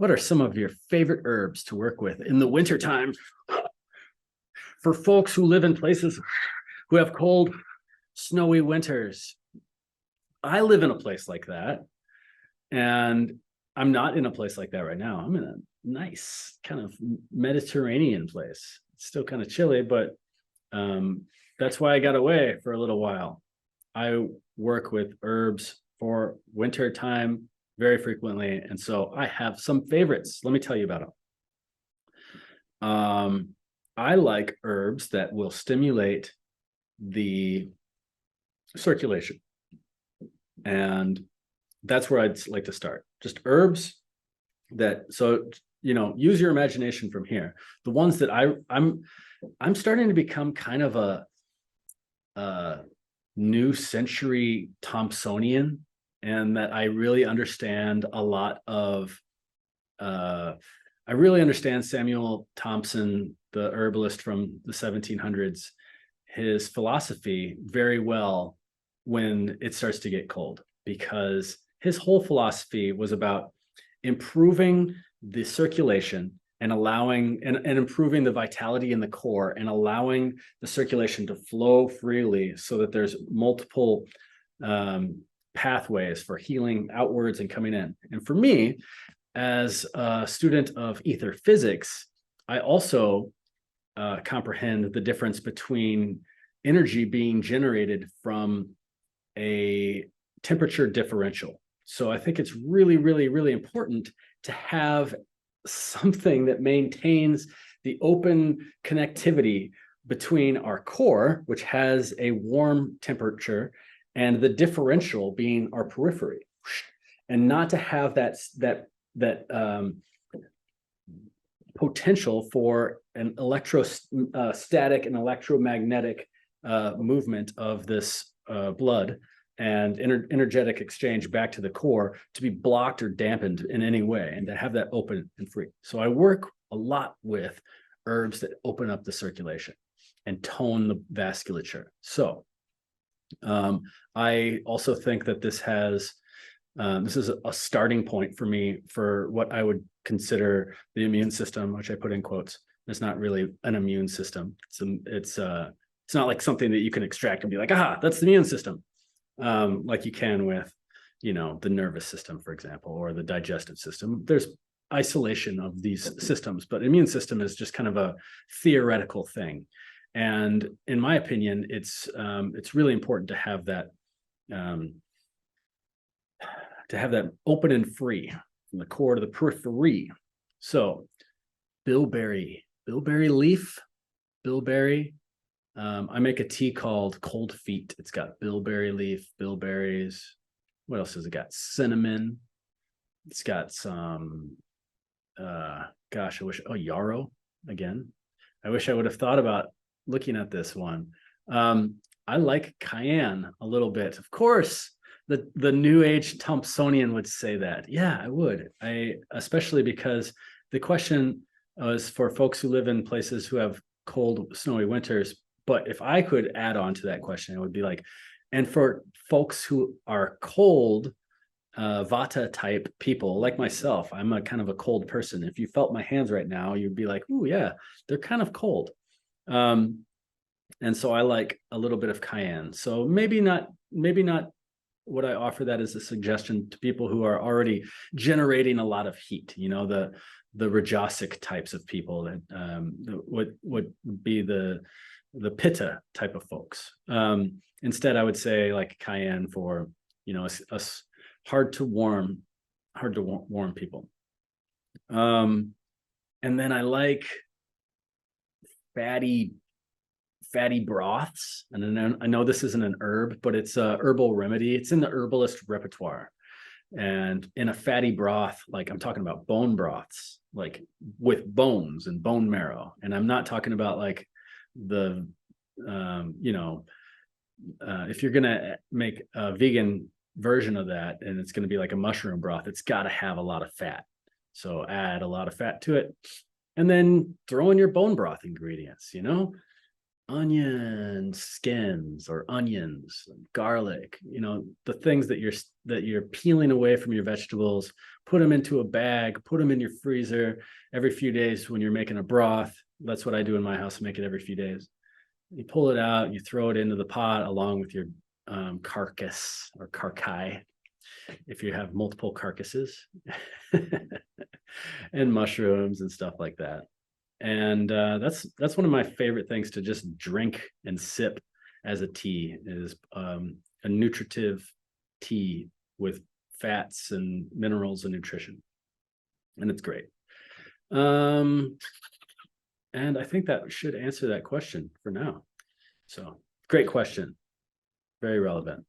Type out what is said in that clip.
what are some of your favorite herbs to work with in the wintertime for folks who live in places who have cold, snowy winters? I live in a place like that, and I'm not in a place like that right now. I'm in a nice kind of Mediterranean place. It's still kind of chilly, but that's why I got away for a little while. I work with herbs for winter time very frequently, and so I have some favorites. Let me tell you about them. I like herbs that will stimulate the circulation, and that's where I'd like to start. Just herbs that, so use your imagination from here. The ones that I'm starting to become kind of a new century Thompsonian, and that I really understand a lot of I really understand Samuel Thompson, the herbalist from the 1700s, his philosophy very well when it starts to get cold, because his whole philosophy was about improving the circulation and allowing and improving the vitality in the core and allowing the circulation to flow freely so that there's multiple pathways for healing outwards and coming in. And for me, as a student of ether physics, I also comprehend the difference between energy being generated from a temperature differential. So I think it's really, really, really important to have something that maintains the open connectivity between our core, which has a warm temperature, and the differential being our periphery, and not to have that potential for an electrostatic and electromagnetic movement of this blood and energetic exchange back to the core to be blocked or dampened in any way, and to have that open and free. So I work a lot with herbs that open up the circulation and tone the vasculature. So I also think that this is a starting point for me for what I would consider the immune system, which I put in quotes. It's not really an immune system. It's not like something that you can extract and be like, aha, that's the immune system. Like you can with, the nervous system, for example, or the digestive system. There's isolation of these systems, but immune system is just kind of a theoretical thing. And in my opinion, it's really important to have that open and free from the core to the periphery. So bilberry leaf, bilberry. I make a tea called Cold Feet. It's got bilberry leaf, bilberries. What else has it got? Cinnamon. It's got some, yarrow again. I wish I would have thought about looking at this one. I like cayenne a little bit. Of course, the new age Thompsonian would say that. Yeah, I would. Especially because the question is for folks who live in places who have cold, snowy winters. But if I could add on to that question, it would be like, and for folks who are cold, Vata type people like myself, I'm a kind of a cold person. If you felt my hands right now, you'd be like, "Ooh, yeah, they're kind of cold." And so I like a little bit of cayenne. So maybe not would I offer that as a suggestion to people who are already generating a lot of heat, the Rajasic types of people that would be the Pitta type of folks. Instead, I would say like cayenne for, us hard to warm people. And then I like fatty broths. And then I know this isn't an herb, but it's a herbal remedy. It's in the herbalist repertoire. And in a fatty broth, like I'm talking about bone broths, like with bones and bone marrow. And I'm not talking about like the, if you're going to make a vegan version of that, and it's going to be like a mushroom broth, it's got to have a lot of fat. So add a lot of fat to it, and then throw in your bone broth ingredients, onion skins or onions, garlic, the things that you're peeling away from your vegetables, put them into a bag, put them in your freezer every few days when you're making a broth. That's what I do in my house, make it every few days. You pull it out, you throw it into the pot along with your carcass or carcai, if you have multiple carcasses, and mushrooms and stuff like that. And that's one of my favorite things to just drink and sip as a tea, is a nutritive tea with fats and minerals and nutrition, and it's great. And I think that should answer that question for now. So great question, very relevant.